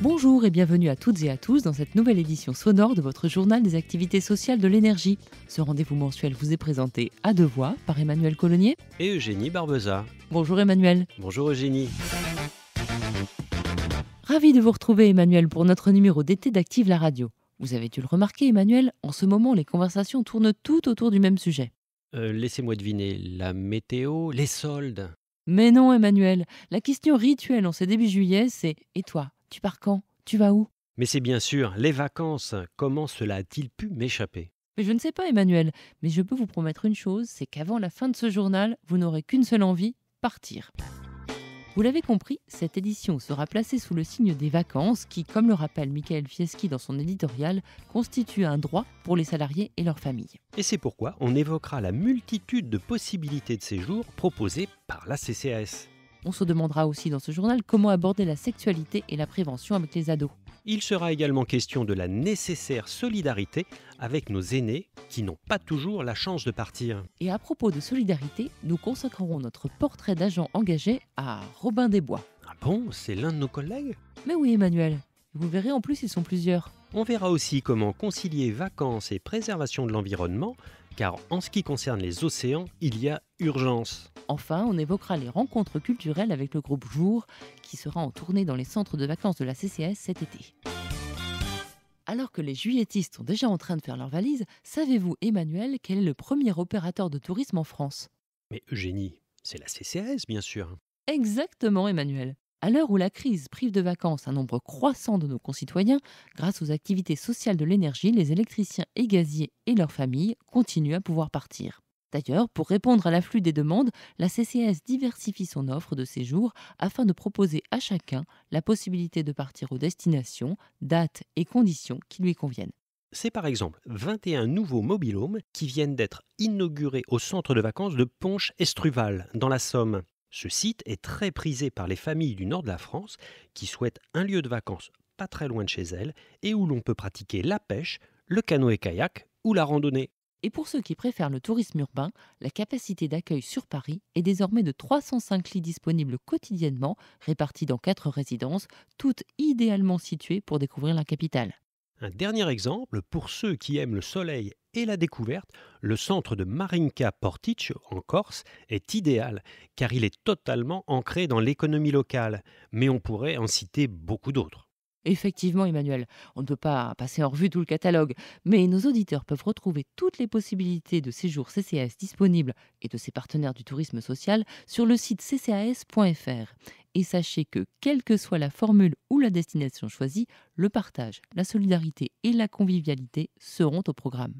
Bonjour et bienvenue à toutes et à tous dans cette nouvelle édition sonore de votre journal des activités sociales de l'énergie. Ce rendez-vous mensuel vous est présenté à deux voix par Emmanuel Colognier et Eugénie Barbeza. Bonjour Emmanuel. Bonjour Eugénie. Ravi de vous retrouver Emmanuel pour notre numéro d'été d'Active la radio. Vous avez dû le remarquer Emmanuel, en ce moment les conversations tournent toutes autour du même sujet. Laissez-moi deviner, la météo, les soldes. Mais non Emmanuel, la question rituelle en ce début juillet c'est « Et toi, tu pars quand? Tu vas où ?» Mais c'est bien sûr, les vacances. Comment cela a-t-il pu m'échapper? Mais je ne sais pas Emmanuel, mais je peux vous promettre une chose, c'est qu'avant la fin de ce journal, vous n'aurez qu'une seule envie, partir. Vous l'avez compris, cette édition sera placée sous le signe des vacances qui, comme le rappelle Michael Fieschi dans son éditorial, constitue un droit pour les salariés et leurs familles. Et c'est pourquoi on évoquera la multitude de possibilités de séjour proposées par la CCAS. On se demandera aussi dans ce journal comment aborder la sexualité et la prévention avec les ados. Il sera également question de la nécessaire solidarité avec nos aînés qui n'ont pas toujours la chance de partir. Et à propos de solidarité, nous consacrerons notre portrait d'agent engagé à Robin Desbois. Ah bon, c'est l'un de nos collègues? Mais oui Emmanuel, vous verrez en plus ils sont plusieurs. On verra aussi comment concilier vacances et préservation de l'environnement, car en ce qui concerne les océans, il y a urgence. Enfin, on évoquera les rencontres culturelles avec le groupe Jour, qui sera en tournée dans les centres de vacances de la CCAS cet été. Alors que les juilletistes sont déjà en train de faire leurs valises, savez-vous, Emmanuel, quel est le premier opérateur de tourisme en France? Mais Eugénie, c'est la CCAS bien sûr. Exactement, Emmanuel. À l'heure où la crise prive de vacances un nombre croissant de nos concitoyens, grâce aux activités sociales de l'énergie, les électriciens et gaziers et leurs familles continuent à pouvoir partir. D'ailleurs, pour répondre à l'afflux des demandes, la CCAS diversifie son offre de séjour afin de proposer à chacun la possibilité de partir aux destinations, dates et conditions qui lui conviennent. C'est par exemple 21 nouveaux mobil-homes qui viennent d'être inaugurés au centre de vacances de Ponche-Estruval, dans la Somme. Ce site est très prisé par les familles du nord de la France qui souhaitent un lieu de vacances pas très loin de chez elles et où l'on peut pratiquer la pêche, le canoë-kayak ou la randonnée. Et pour ceux qui préfèrent le tourisme urbain, la capacité d'accueil sur Paris est désormais de 305 lits disponibles quotidiennement, répartis dans 4 résidences, toutes idéalement situées pour découvrir la capitale. Un dernier exemple, pour ceux qui aiment le soleil et la découverte, le centre de Marinka Portici en Corse est idéal, car il est totalement ancré dans l'économie locale, mais on pourrait en citer beaucoup d'autres. Effectivement, Emmanuel, on ne peut pas passer en revue tout le catalogue, mais nos auditeurs peuvent retrouver toutes les possibilités de séjour CCAS disponibles et de ses partenaires du tourisme social sur le site ccas.fr. Et sachez que, quelle que soit la formule ou la destination choisie, le partage, la solidarité et la convivialité seront au programme.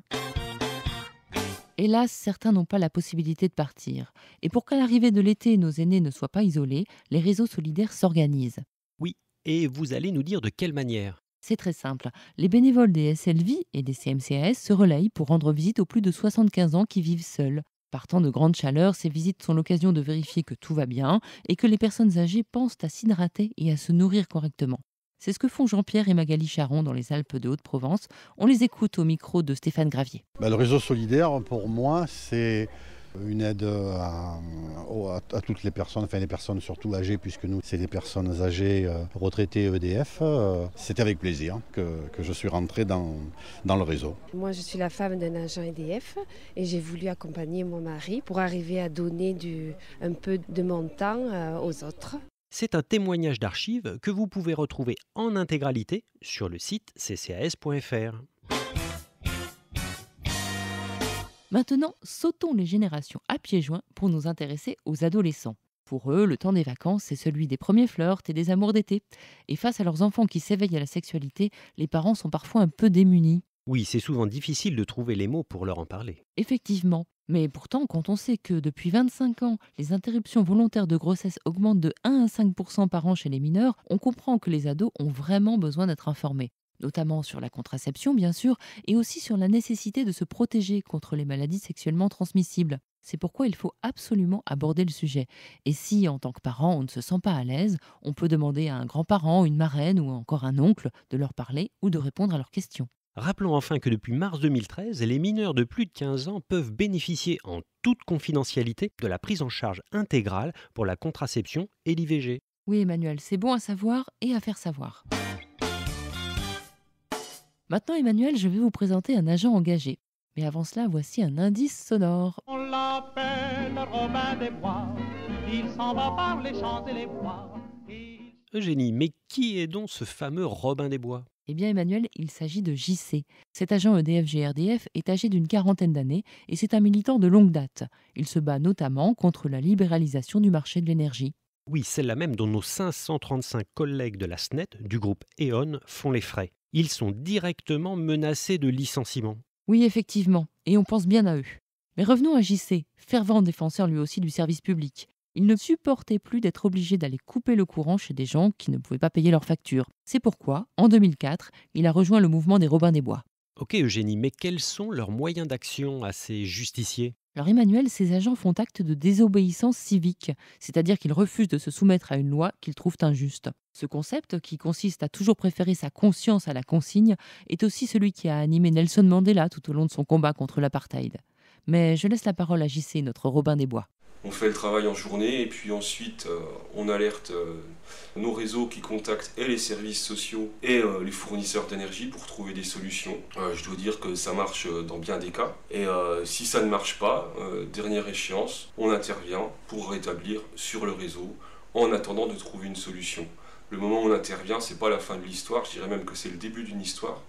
Hélas, certains n'ont pas la possibilité de partir. Et pour qu'à l'arrivée de l'été, nos aînés ne soient pas isolés, les réseaux solidaires s'organisent. Oui, et vous allez nous dire de quelle manière? C'est très simple. Les bénévoles des SLV et des CMCAS se relayent pour rendre visite aux plus de 75 ans qui vivent seuls. Partant de grande chaleur, ces visites sont l'occasion de vérifier que tout va bien et que les personnes âgées pensent à s'hydrater et à se nourrir correctement. C'est ce que font Jean-Pierre et Magali Charon dans les Alpes de Haute-Provence. On les écoute au micro de Stéphane Gravier. Le réseau solidaire, pour moi, c'est une aide à toutes les personnes, enfin les personnes surtout âgées, puisque nous, c'est des personnes âgées retraitées EDF. C'est avec plaisir que je suis rentré dans le réseau. Moi, je suis la femme d'un agent EDF et j'ai voulu accompagner mon mari pour arriver à donner un peu de mon temps aux autres. C'est un témoignage d'archives que vous pouvez retrouver en intégralité sur le site ccas.fr. Maintenant, sautons les générations à pieds joints pour nous intéresser aux adolescents. Pour eux, le temps des vacances, c'est celui des premiers flirts et des amours d'été. Et face à leurs enfants qui s'éveillent à la sexualité, les parents sont parfois un peu démunis. Oui, c'est souvent difficile de trouver les mots pour leur en parler. Effectivement. Mais pourtant, quand on sait que depuis 25 ans, les interruptions volontaires de grossesse augmentent de 1 à 5% par an chez les mineurs, on comprend que les ados ont vraiment besoin d'être informés. Notamment sur la contraception, bien sûr, et aussi sur la nécessité de se protéger contre les maladies sexuellement transmissibles. C'est pourquoi il faut absolument aborder le sujet. Et si, en tant que parent, on ne se sent pas à l'aise, on peut demander à un grand-parent, une marraine ou encore un oncle de leur parler ou de répondre à leurs questions. Rappelons enfin que depuis mars 2013, les mineurs de plus de 15 ans peuvent bénéficier en toute confidentialité de la prise en charge intégrale pour la contraception et l'IVG. Oui, Emmanuel, c'est bon à savoir et à faire savoir. Maintenant, Emmanuel, je vais vous présenter un agent engagé. Mais avant cela, voici un indice sonore. On l'appelle Robin des Bois, il s'en va par les champs et les bois. Eugénie, mais qui est donc ce fameux Robin des Bois? Eh bien, Emmanuel, il s'agit de JC. Cet agent EDF-GRDF est âgé d'une quarantaine d'années et c'est un militant de longue date. Il se bat notamment contre la libéralisation du marché de l'énergie. Oui, celle-là même dont nos 535 collègues de la SNET, du groupe E.ON, font les frais. Ils sont directement menacés de licenciement. Oui, effectivement, et on pense bien à eux. Mais revenons à JC, fervent défenseur lui aussi du service public. Il ne supportait plus d'être obligé d'aller couper le courant chez des gens qui ne pouvaient pas payer leurs factures. C'est pourquoi, en 2004, il a rejoint le mouvement des Robins des Bois. Ok Eugénie, mais quels sont leurs moyens d'action à ces justiciers? Alors Emmanuel, ces agents font acte de désobéissance civique, c'est-à-dire qu'ils refusent de se soumettre à une loi qu'ils trouvent injuste. Ce concept, qui consiste à toujours préférer sa conscience à la consigne, est aussi celui qui a animé Nelson Mandela tout au long de son combat contre l'apartheid. Mais je laisse la parole à JC, notre Robin des Bois. On fait le travail en journée et puis ensuite on alerte nos réseaux qui contactent et les services sociaux et les fournisseurs d'énergie pour trouver des solutions. Je dois dire que ça marche dans bien des cas. Et si ça ne marche pas, dernière échéance, on intervient pour rétablir sur le réseau en attendant de trouver une solution. Le moment où on intervient, c'est pas la fin de l'histoire, je dirais même que c'est le début d'une histoire,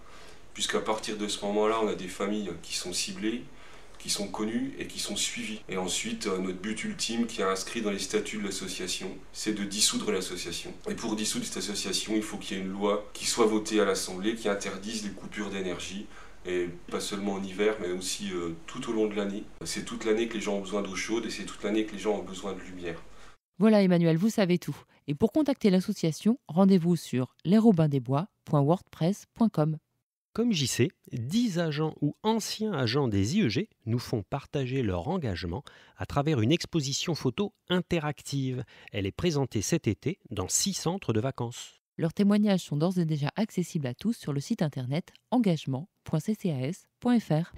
puisqu'à partir de ce moment-là, on a des familles qui sont ciblées, qui sont connus et qui sont suivis. Et ensuite, notre but ultime qui est inscrit dans les statuts de l'association, c'est de dissoudre l'association. Et pour dissoudre cette association, il faut qu'il y ait une loi qui soit votée à l'Assemblée, qui interdise les coupures d'énergie, et pas seulement en hiver, mais aussi tout au long de l'année. C'est toute l'année que les gens ont besoin d'eau chaude et c'est toute l'année que les gens ont besoin de lumière. Voilà Emmanuel, vous savez tout. Et pour contacter l'association, rendez-vous sur lesrobindesbois.wordpress.com. Comme JC, 10 agents ou anciens agents des IEG nous font partager leur engagement à travers une exposition photo interactive. Elle est présentée cet été dans 6 centres de vacances. Leurs témoignages sont d'ores et déjà accessibles à tous sur le site internet engagement.ccas.fr.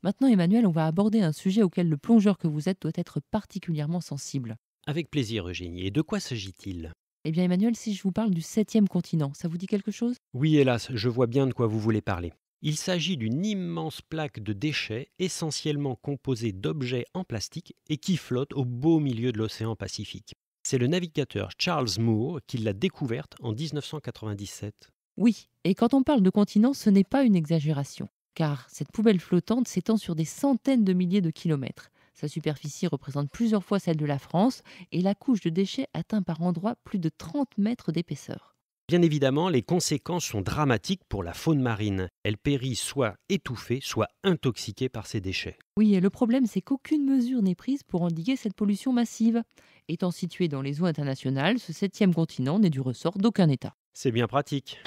Maintenant Emmanuel, on va aborder un sujet auquel le plongeur que vous êtes doit être particulièrement sensible. Avec plaisir Eugénie, et de quoi s'agit-il? Eh bien Emmanuel, si je vous parle du 7e continent, ça vous dit quelque chose? Oui, hélas, je vois bien de quoi vous voulez parler. Il s'agit d'une immense plaque de déchets essentiellement composée d'objets en plastique et qui flotte au beau milieu de l'océan Pacifique. C'est le navigateur Charles Moore qui l'a découverte en 1997. Oui, et quand on parle de continent, ce n'est pas une exagération, car cette poubelle flottante s'étend sur des centaines de milliers de kilomètres. Sa superficie représente plusieurs fois celle de la France et la couche de déchets atteint par endroits plus de 30 mètres d'épaisseur. Bien évidemment, les conséquences sont dramatiques pour la faune marine. Elle périt soit étouffée, soit intoxiquée par ces déchets. Oui, et le problème, c'est qu'aucune mesure n'est prise pour endiguer cette pollution massive. Étant situé dans les eaux internationales, ce 7e continent n'est du ressort d'aucun État. C'est bien pratique.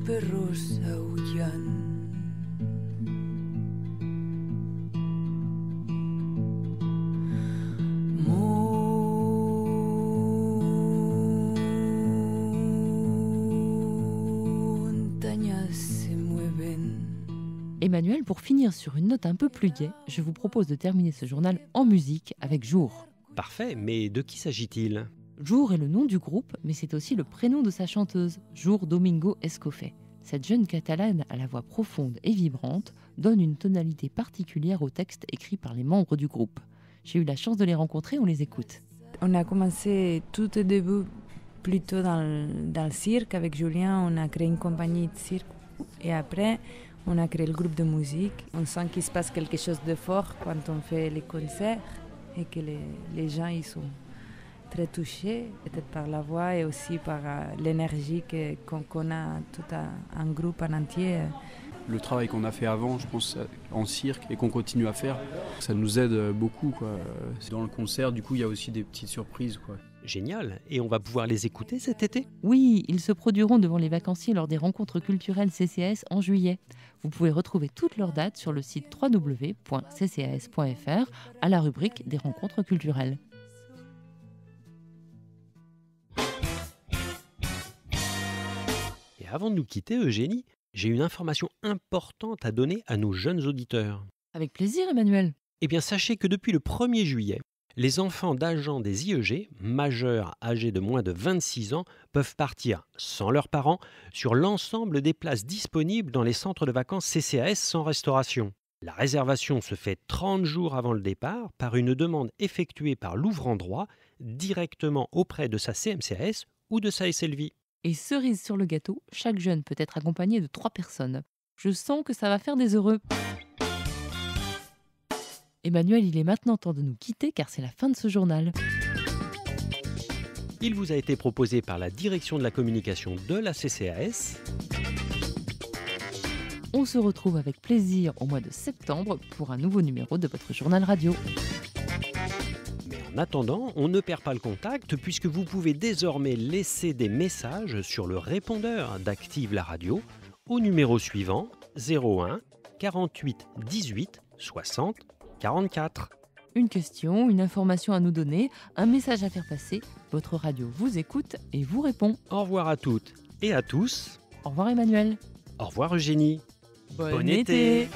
Perros aullan. Montañas se mueven. Emmanuel, pour finir sur une note un peu plus gaie, je vous propose de terminer ce journal en musique avec Jour. Parfait, mais de qui s'agit-il? Jour est le nom du groupe, mais c'est aussi le prénom de sa chanteuse, Jour Domingo Escofet. Cette jeune catalane à la voix profonde et vibrante donne une tonalité particulière au texte écrit par les membres du groupe. J'ai eu la chance de les rencontrer, on les écoute. On a commencé tout au début plutôt dans le cirque. Avec Julien, on a créé une compagnie de cirque. Et après, on a créé le groupe de musique. On sent qu'il se passe quelque chose de fort quand on fait les concerts et que les gens ils sont très touchés, peut-être par la voix et aussi par l'énergie qu'on a tout un groupe en entier. Le travail qu'on a fait avant, je pense, en cirque et qu'on continue à faire, ça nous aide beaucoup, quoi. Dans le concert, du coup, il y a aussi des petites surprises, quoi. Génial, et on va pouvoir les écouter cet été? Oui, ils se produiront devant les vacanciers lors des rencontres culturelles CCAS en juillet. Vous pouvez retrouver toutes leurs dates sur le site www.ccas.fr à la rubrique des rencontres culturelles. Et avant de nous quitter, Eugénie, j'ai une information importante à donner à nos jeunes auditeurs. Avec plaisir, Emmanuel. Eh bien, sachez que depuis le 1er juillet, les enfants d'agents des IEG, majeurs âgés de moins de 26 ans, peuvent partir sans leurs parents sur l'ensemble des places disponibles dans les centres de vacances CCAS sans restauration. La réservation se fait 30 jours avant le départ par une demande effectuée par l'ouvrant droit directement auprès de sa CMCAS ou de sa SLV. Et cerise sur le gâteau, chaque jeune peut être accompagné de 3 personnes. Je sens que ça va faire des heureux. Emmanuel, il est maintenant temps de nous quitter car c'est la fin de ce journal. Il vous a été proposé par la direction de la communication de la CCAS. On se retrouve avec plaisir au mois de septembre pour un nouveau numéro de votre journal radio. Mais en attendant, on ne perd pas le contact puisque vous pouvez désormais laisser des messages sur le répondeur d'Active la radio au numéro suivant 01 48 18 60 44. Une question, une information à nous donner, un message à faire passer, votre radio vous écoute et vous répond. Au revoir à toutes et à tous. Au revoir Emmanuel. Au revoir Eugénie. Bon été.